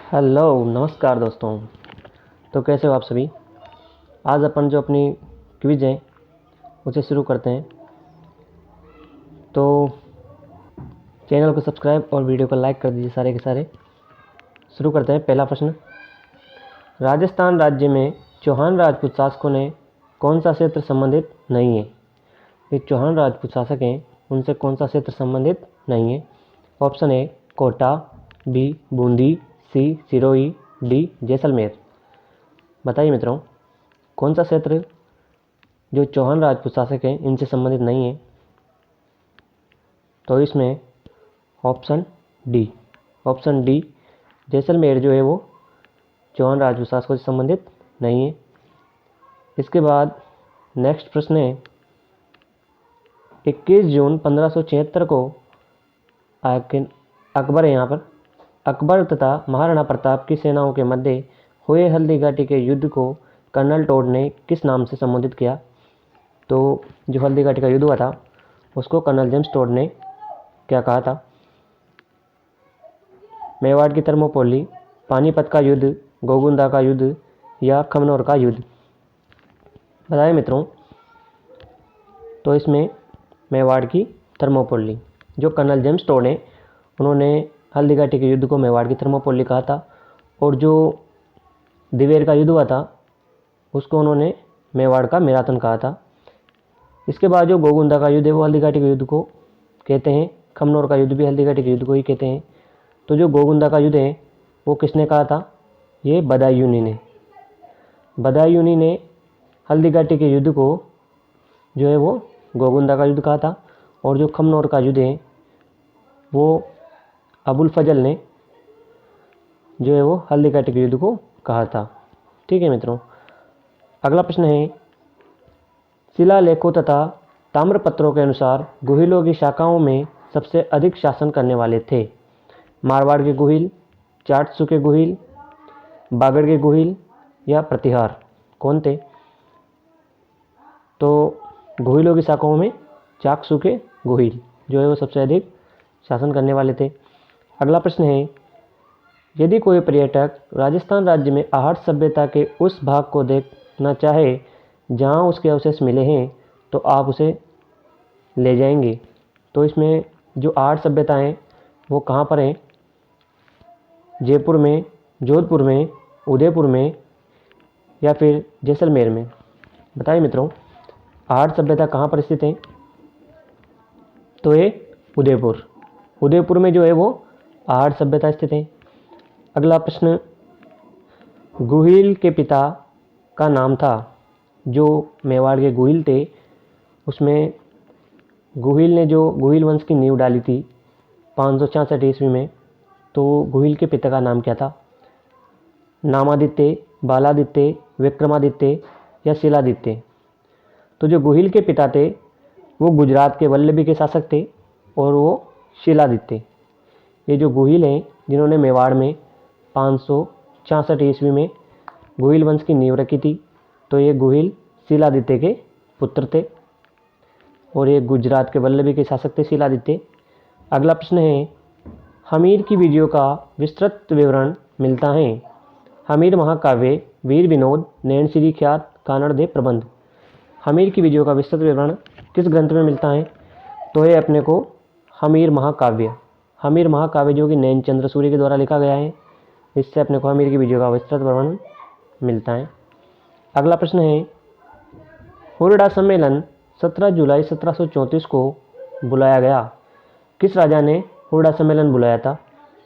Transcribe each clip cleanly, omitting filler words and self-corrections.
Hello नमस्कार दोस्तों। तो कैसे हो आप सभी। आज अपन जो अपनी क्विज है उसे शुरू करते हैं। तो चैनल को सब्सक्राइब और वीडियो को लाइक कर दीजिए सारे के सारे। शुरू करते हैं। पहला प्रश्न, राजस्थान राज्य में चौहान राजपूत शासकों ने कौन सा क्षेत्र संबंधित नहीं है। ये चौहान राजपूत शासक हैं, उनसे कौन सा क्षेत्र संबंधित नहीं है। Option A Kota, B Bundi, C Sirohi, D Jaisalmer. बताइए मित्रों, कौन सा क्षेत्र जो चौहान राजपूत शासक हैं इनसे संबंधित नहीं है। तो इसमें ऑप्शन डी जैसलमेर जो है वो चौहान राजपूत शासकों से संबंधित नहीं है। इसके बाद नेक्स्ट प्रश्न है, 21 जून 1576 को अकबर है यहाँ पर, अकबर तथा महाराणा प्रताप की सेनाओं के मध्य हुए हल्दी घाटी के युद्ध को कर्नल टोड ने किस नाम से संबोधित किया। तो जो हल्दी घाटी का युद्ध हुआ था उसको कर्नल जेम्स टोड ने क्या कहा था। मेवाड़ की थर्मोपोली, पानीपत का युद्ध, गोगुंदा का युद्ध या खमनौर का युद्ध। बताएं मित्रों। तो इसमें मेवाड़ की थर्मोपोली, जो कर्नल जेम्स टोड है उन्होंने हल्दी घाटी के युद्ध को मेवाड़ की थर्मोपोली कहा था, और जो दिवेर का युद्ध हुआ था उसको उन्होंने मेवाड़ का मैराथन कहा था। इसके बाद जो गोगुंदा का युद्ध है वो हल्दी घाटी के युद्ध को कहते हैं, खमनौर का युद्ध भी हल्दी घाटी के युद्ध को ही कहते हैं। तो जो गोगुंदा का युद्ध है वो किसने कहा था, ये बदायूंनी ने हल्दी घाटी के युद्ध को जो है वो गोगुंदा का युद्ध कहा था, और जो खमनौर का युद्ध है वो अबुल फजल ने जो है वो हल्दी घाटी के युद्ध को कहा था। ठीक है मित्रों। अगला प्रश्न है, शिलालेखों तथा ताम्रपत्रों के अनुसार गुहिलों की शाखाओं में सबसे अधिक शासन करने वाले थे। मारवाड़ के गुहिल, चाटसू के गुहिल, बागड़ के गुहिल या प्रतिहार, कौन थे। तो गुहिलों की शाखाओं में चाकसू के गुहिल जो है वो सबसे अधिक शासन करने वाले थे। अगला प्रश्न है, यदि कोई पर्यटक राजस्थान राज्य में आहट सभ्यता के उस भाग को देखना चाहे जहां उसके अवशेष मिले हैं तो आप उसे ले जाएंगे। तो इसमें जो आहट सभ्यता है वो कहाँ पर है, जयपुर में, जोधपुर में, उदयपुर में या फिर जैसलमेर में। बताइए मित्रों, आहट सभ्यता कहाँ पर स्थित है। तो ये उदयपुर में जो है वो आहट सभ्यता स्थित है। अगला प्रश्न, गुहिल के पिता का नाम था, जो मेवाड़ के गुहिल थे उसमें गुहिल ने जो गुहिल वंश की नींव डाली थी 566 ईस्वी में, तो गुहिल के पिता का नाम क्या था। नामादित्य, बालादित्य, विक्रमादित्य या शिलादित्य। तो जो गुहिल के पिता थे वो गुजरात के वल्लभी के शासक थे, और वो शिलादित्य। ये जो गुहिल हैं जिन्होंने मेवाड़ में 566 ईस्वी में गुहिल वंश की नींव रखी थी, तो ये गुहिल शिलादित्य के पुत्र थे, और ये गुजरात के वल्लभी के शासक थे शिलादित्य। अगला प्रश्न है, हमीर की विजयों का विस्तृत विवरण मिलता है। हमीर महाकाव्य, वीर विनोद, नैनश्री ख्यात, कानड़देव प्रबंध। हमीर की विजयों का विस्तृत विवरण किस ग्रंथ में मिलता है। तो ये अपने को हमीर महाकाव्य जो कि नैनचंद्र सूर्य के द्वारा लिखा गया है, इससे अपने को हमीर की विजयों का विस्तृत वर्णन मिलता है। अगला प्रश्न है, हुरडा सम्मेलन 17 जुलाई 1734 को बुलाया गया। किस राजा ने हुरडा सम्मेलन बुलाया था।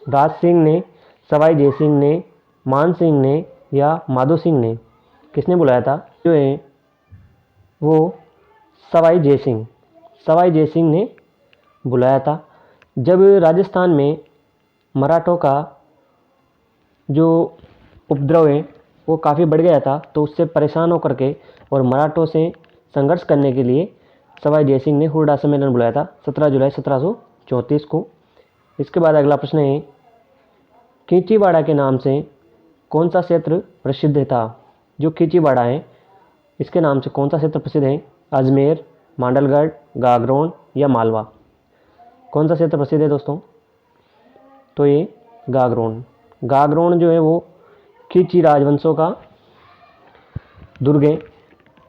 राज सिंह ने, सवाई जयसिंह ने, मान सिंह ने या माधो सिंह ने। किसने बुलाया था। जो है वो सवाई जयसिंह ने बुलाया था। जब राजस्थान में मराठों का जो उपद्रव है वो काफ़ी बढ़ गया था, तो उससे परेशान होकर के और मराठों से संघर्ष करने के लिए सवाई जयसिंह ने हुरडा सम्मेलन बुलाया था 17 जुलाई 1734 को। इसके बाद अगला प्रश्न है, खींचीवाड़ा के नाम से कौन सा क्षेत्र प्रसिद्ध था। जो खींचीवाड़ा है इसके नाम से कौन सा क्षेत्र प्रसिद्ध है। अजमेर, मांडलगढ़, गागरोन या मालवा। कौन सा क्षेत्र प्रसिद्ध है दोस्तों। तो ये गागरोन। गागरोण जो है वो खिची राजवंशों का दुर्ग है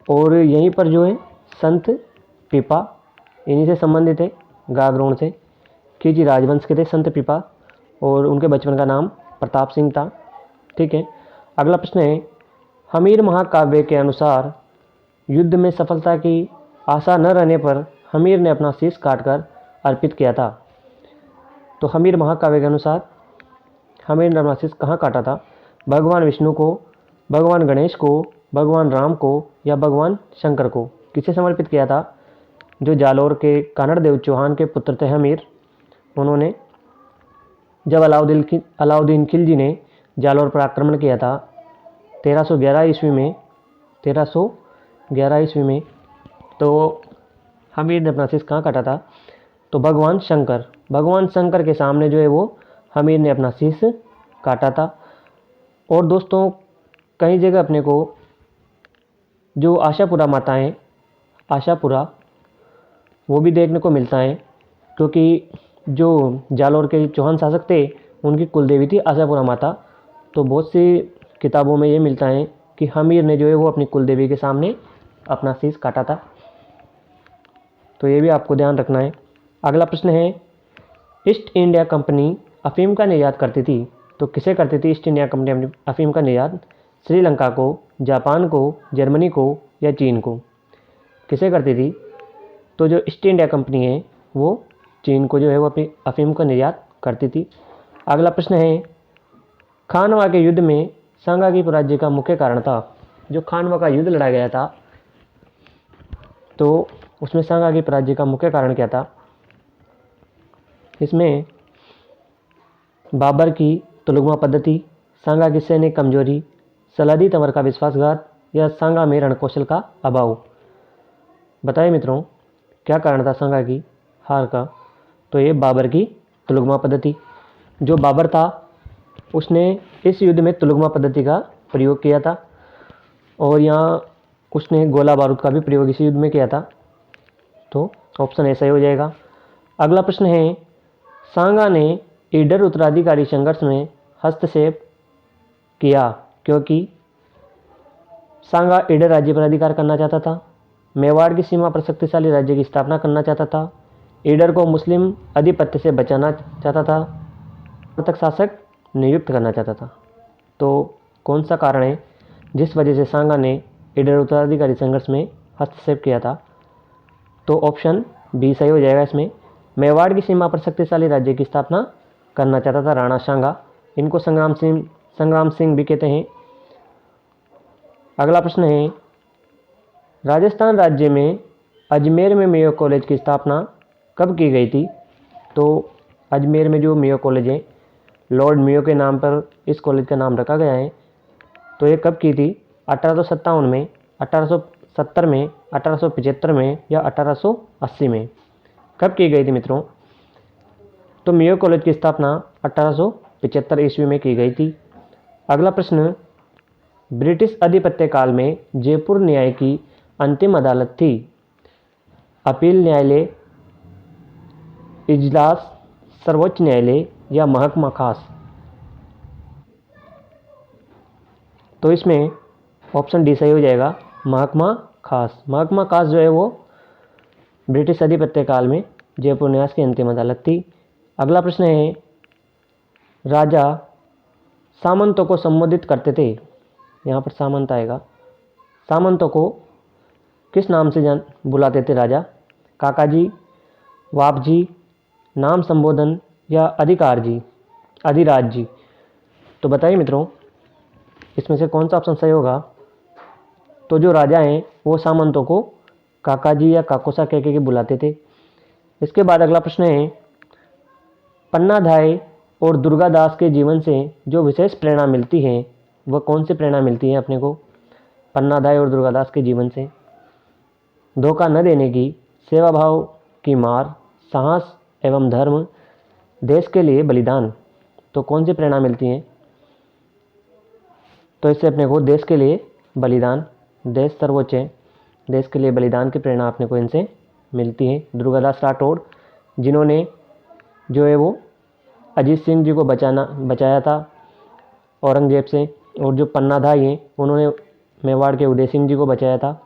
और यहीं पर जो है संत पिपा इन्हीं से संबंधित है, गागरोण से। खिची राजवंश के थे संत पिपा और उनके बचपन का नाम प्रताप सिंह था। ठीक है, अगला प्रश्न है, हमीर महाकाव्य के अनुसार युद्ध में सफलता की आशा न रहने पर हमीर ने अपना शीश काटकर अर्पित किया था। तो हमीर महाकाव्य के अनुसार हमीर ने अपना शीश कहाँ काटा था? भगवान विष्णु को, भगवान गणेश को, भगवान राम को या भगवान शंकर को? किसे समर्पित किया था? जो जालौर के कानड़ देव चौहान के पुत्र थे हमीर, उन्होंने जब अलाउद्दीन खिलजी ने जालौर पर आक्रमण किया था 1311 ईस्वी में, तो हमीर ने अपना शीश कहाँ काटा था? तो भगवान शंकर के सामने जो है वो हमीर ने अपना शीश काटा था। और दोस्तों कई जगह अपने को जो आशापुरा माता हैं, आशापुरा, वो भी देखने को मिलता है, क्योंकि जो जालौर के चौहान शासक थे उनकी कुलदेवी थी आशापुरा माता। तो बहुत सी किताबों में ये मिलता है कि हमीर ने जो है वो अपनी कुलदेवी के सामने अपना शीश काटा था। तो ये भी आपको ध्यान रखना है। अगला प्रश्न है, ईस्ट इंडिया कंपनी अफीम का निर्यात करती थी, तो किसे करती थी ईस्ट इंडिया कंपनी अफीम का निर्यात? श्रीलंका को, जापान को, जर्मनी को या चीन को? किसे करती थी? तो जो ईस्ट इंडिया कंपनी है वो चीन को जो है वो अपनी अफीम का निर्यात करती थी। अगला प्रश्न है, खानवा के युद्ध में सांगा की पराजय का मुख्य कारण था? जो खानवा का युद्ध लड़ा गया था तो उसमें सांगा की पराजय का मुख्य कारण क्या था? इसमें बाबर की तुलुगमा पद्धति, सांगा की सैनिक कमजोरी, सलादी तंवर का विश्वासघात या सांगा में रणकौशल का अभाव? बताइए मित्रों, क्या कारण था सांगा की हार का? तो ये बाबर की तुलुगमा पद्धति। जो बाबर था उसने इस युद्ध में तुलुगमा पद्धति का प्रयोग किया था और यहाँ उसने गोला बारूद का भी प्रयोग इस युद्ध में किया था। तो ऑप्शन ए सही हो जाएगा। अगला प्रश्न है, सांगा ने ईडर उत्तराधिकारी संघर्ष में हस्तक्षेप किया क्योंकि सांगा ईडर राज्य पर अधिकार करना चाहता था, मेवाड़ की सीमा पर शक्तिशाली राज्य की स्थापना करना चाहता था, ईडर को मुस्लिम आधिपत्य से बचाना चाहता था, तक शासक नियुक्त करना चाहता था। तो कौन सा कारण है जिस वजह से सांगा ने ईडर उत्तराधिकारी संघर्ष में हस्तक्षेप किया था? तो ऑप्शन बी सही हो जाएगा इसमें। मेवाड़ की सीमा पर शक्तिशाली राज्य की स्थापना करना चाहता था राणा सांगा। इनको संग्राम सिंह भी कहते हैं। अगला प्रश्न है, राजस्थान राज्य में अजमेर में मेयो कॉलेज की स्थापना कब की गई थी? तो अजमेर में जो मेयो कॉलेज है, लॉर्ड मेयो के नाम पर इस कॉलेज का नाम रखा गया है। तो ये कब की थी? 1857 में, 1870 में, 1875 में या 1880 में? कब की गई थी मित्रों? तो मेयो कॉलेज की स्थापना 1875 ईस्वी में की गई थी। अगला प्रश्न, ब्रिटिश आधिपत्य काल में जयपुर न्याय की अंतिम अदालत थी? अपील न्यायालय, इजलास, सर्वोच्च न्यायालय या महकमा खास? तो इसमें ऑप्शन डी सही हो जाएगा, महकमा खास। महकमा खास जो है वो ब्रिटिश आधिपत्य काल में जयपुर न्यास की अंतिम अदालत थी। अगला प्रश्न है, राजा सामंतों को संबोधित करते थे, यहाँ पर सामंत आएगा, सामंतों को किस नाम से बुलाते थे राजा? काका जी, वाप जी, नाम संबोधन या अधिराज जी? तो बताइए मित्रों, इसमें से कौन सा ऑप्शन सही होगा? तो जो राजा हैं वो सामंतों को काका जी या काकोसा कह के बुलाते थे। इसके बाद अगला प्रश्न है, पन्नाधाय और दुर्गादास के जीवन से जो विशेष प्रेरणा मिलती है वह कौन सी प्रेरणा मिलती है अपने को पन्नाधाय और दुर्गादास के जीवन से? धोखा न देने की, सेवा भाव की मार, साहस एवं धर्म, देश के लिए बलिदान? तो कौन सी प्रेरणा मिलती है? तो इससे अपने को देश के लिए बलिदान, देश सर्वोच्च है, देश के लिए बलिदान की प्रेरणा अपने को इनसे मिलती है। दुर्गादास राठौड़ जिन्होंने जो है वो अजीत सिंह जी को बचाया था, औरंगजेब से, और जो पन्नाधाई हैं उन्होंने मेवाड़ के उदय सिंह जी को बचाया था,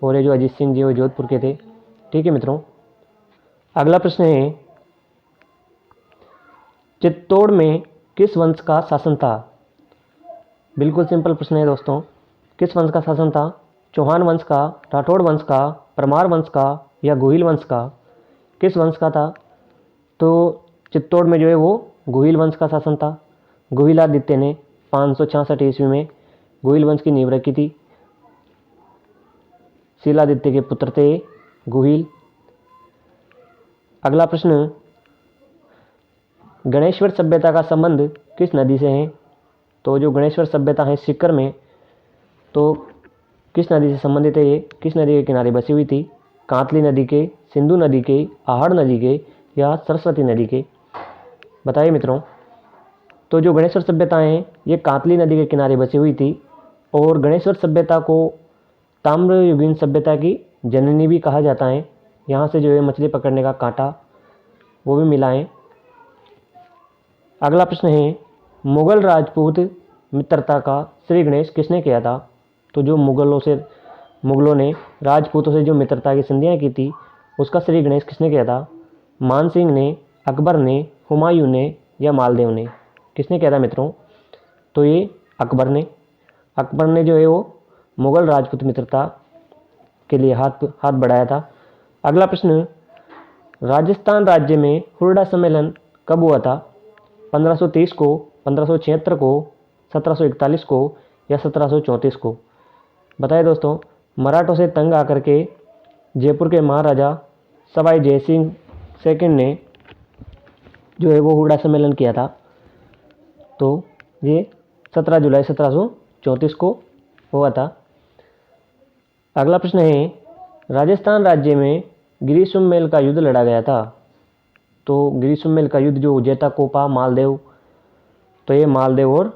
और ये जो अजीत सिंह जी वो जोधपुर के थे। ठीक है मित्रों, अगला प्रश्न है चित्तौड़ में किस वंश का शासन था? बिल्कुल सिंपल प्रश्न है दोस्तों, किस वंश का शासन था? चौहान वंश का, राठौड़ वंश का, परमार वंश का या गोहिल वंश का? किस वंश का था? तो चित्तौड़ में जो है वो गोहिल वंश का शासन था। गोहिलादित्य ने 566 ईस्वी में गोहिल वंश की नींव रखी थी। शीलादित्य के पुत्र थे गोहिल। अगला प्रश्न, गणेश्वर सभ्यता का संबंध किस नदी से है? तो जो गणेश्वर सभ्यता है सीकर में, तो किस नदी से संबंधित है ये? किस नदी के किनारे बसी हुई थी? कांतली नदी के, सिंधु नदी के, आहड़ नदी के या सरस्वती नदी के? बताइए मित्रों। तो जो गणेश्वर सभ्यता है ये कांतली नदी के किनारे बसी हुई थी, और गणेश्वर सभ्यता को ताम्रयुगीन सभ्यता की जननी भी कहा जाता है। यहाँ से जो है मछली पकड़ने का कांटा वो भी मिला है। अगला प्रश्न है मुगल राजपूत मित्रता का श्री गणेश किसने किया था? तो जो मुगलों ने राजपूतों से जो मित्रता की संधियाँ की थी उसका श्री गणेश किसने किया था? मान सिंह ने, अकबर ने, हुमायूं ने या मालदेव ने? किसने किया था मित्रों? तो ये अकबर ने जो है वो मुगल राजपूत मित्रता के लिए हाथ बढ़ाया था। अगला प्रश्न, राजस्थान राज्य में हुरडा सम्मेलन कब हुआ था? 1530 को, 1576 को, 1741 को या 1734 को? बताइए दोस्तों। मराठों से तंग आकर के जयपुर के महाराजा सवाई जयसिंह सेकंड ने जो है वो हुरडा सम्मेलन किया था, तो ये 17 जुलाई 1734 को हुआ था। अगला प्रश्न है राजस्थान राज्य में गिरिसुम्मेल का युद्ध लड़ा गया था। तो गिरिसुम्मेल का युद्ध जो जेता कोपा मालदेव, तो ये मालदेव और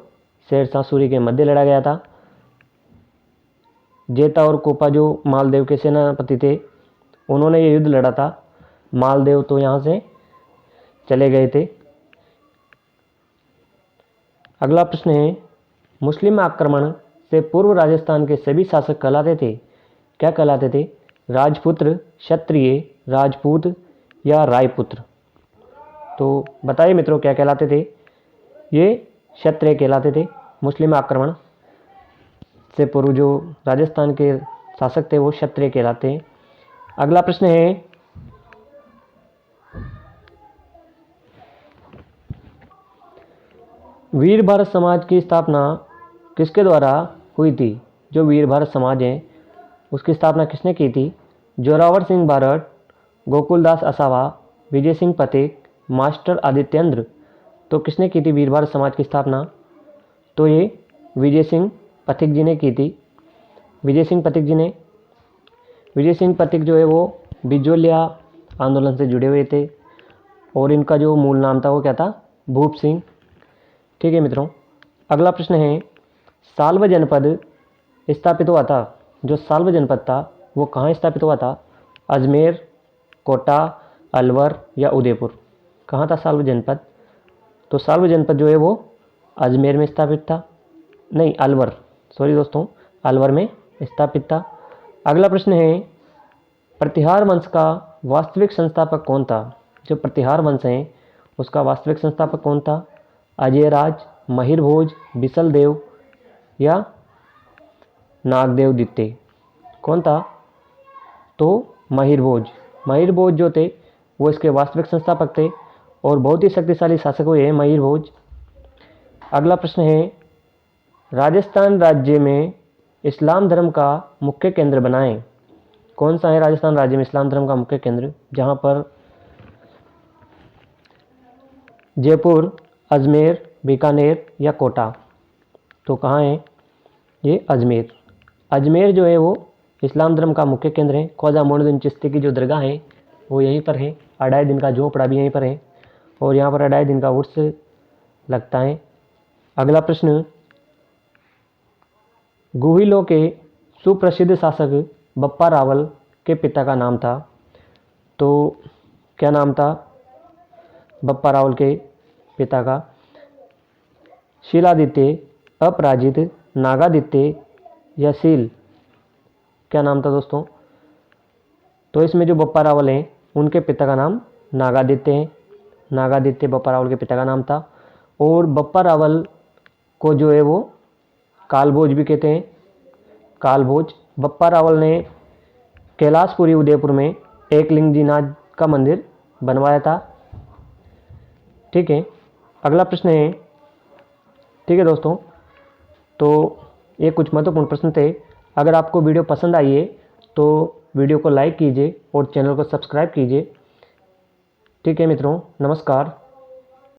शेरशाह सूरी के मध्य लड़ा गया था। जेता और कोपा जो मालदेव के सेनापति थे उन्होंने ये युद्ध लड़ा था। मालदेव तो यहाँ से चले गए थे। अगला प्रश्न है मुस्लिम आक्रमण से पूर्व राजस्थान के सभी शासक कहलाते थे? क्या कहलाते थे? राजपुत्र, क्षत्रिय, राजपूत या रायपुत्र? तो बताइए मित्रों क्या कहलाते थे? ये क्षत्रिय कहलाते थे। मुस्लिम आक्रमण से पूर्व जो राजस्थान के शासक थे वो क्षत्रिय कहलाते हैं। अगला प्रश्न है वीर भारत समाज की स्थापना किसके द्वारा हुई थी? जो वीर भारत समाज है उसकी स्थापना किसने की थी? जोरावर सिंह बारठ, गोकुलदास असावा, विजय सिंह पथिक, मास्टर आदित्येंद्र? तो किसने की थी वीर भारत समाज की स्थापना? तो ये विजय सिंह पथिक जी ने की थी। विजय सिंह पथिक जो है वो बिजोलिया आंदोलन से जुड़े हुए थे, और इनका जो मूल नाम था वो क्या था? भूप सिंह। ठीक है मित्रों, अगला प्रश्न है साल्व जनपद स्थापित हुआ था। जो साल्व जनपद था वो कहाँ स्थापित हुआ था? अजमेर, कोटा, अलवर या उदयपुर? कहाँ था साल्व जनपद? तो साल्व जनपद जो है वो अजमेर में स्थापित था, नहीं अलवर, सॉरी दोस्तों, अलवर में स्थापित था। अगला प्रश्न है प्रतिहार वंश का वास्तविक संस्थापक कौन था? जो प्रतिहार वंश है उसका वास्तविक संस्थापक कौन था? अजयराज, महिरभोज, बिसलदेव या नागदेव द्वितीय? कौन था? तो महिरभोज जो थे वो इसके वास्तविक संस्थापक थे, और बहुत ही शक्तिशाली शासक हुए हैं महिरभोज। अगला प्रश्न है राजस्थान राज्य में इस्लाम धर्म का मुख्य केंद्र बनाएं। कौन सा है राजस्थान राज्य में इस्लाम धर्म का मुख्य केंद्र? जहाँ पर जयपुर, अजमेर, बीकानेर या कोटा? तो कहाँ है ये? अजमेर जो है वो इस्लाम धर्म का मुख्य केंद्र है। ख्वाजा मोइनुद्दीन चिश्ती की जो दरगाह है वो यहीं पर है। अढ़ाई दिन का झोपड़ा भी यहीं पर है, और यहाँ पर अढ़ाई दिन का उर्स लगता है। अगला प्रश्न गुहिलों के सुप्रसिद्ध शासक बप्पा रावल के पिता का नाम था। तो क्या नाम था बप्पा रावल के पिता का? शीलादित्य, अपराजित नागादित्य या शील, क्या नाम था दोस्तों? तो इसमें जो बप्पा रावल हैं उनके पिता का नाम नागादित्य है। नागादित्य बप्पा रावल के पिता का नाम था। और बप्पा रावल को जो है वो कालभोज भी कहते हैं। कालभोज। बप्पा रावल ने कैलाशपुरी उदयपुर में एकलिंगजीनाथ का मंदिर बनवाया था। ठीक है, अगला प्रश्न है, ठीक है दोस्तों, तो ये कुछ महत्वपूर्ण प्रश्न थे। अगर आपको वीडियो पसंद आई है तो वीडियो को लाइक कीजिए और चैनल को सब्सक्राइब कीजिए। ठीक है मित्रों, नमस्कार।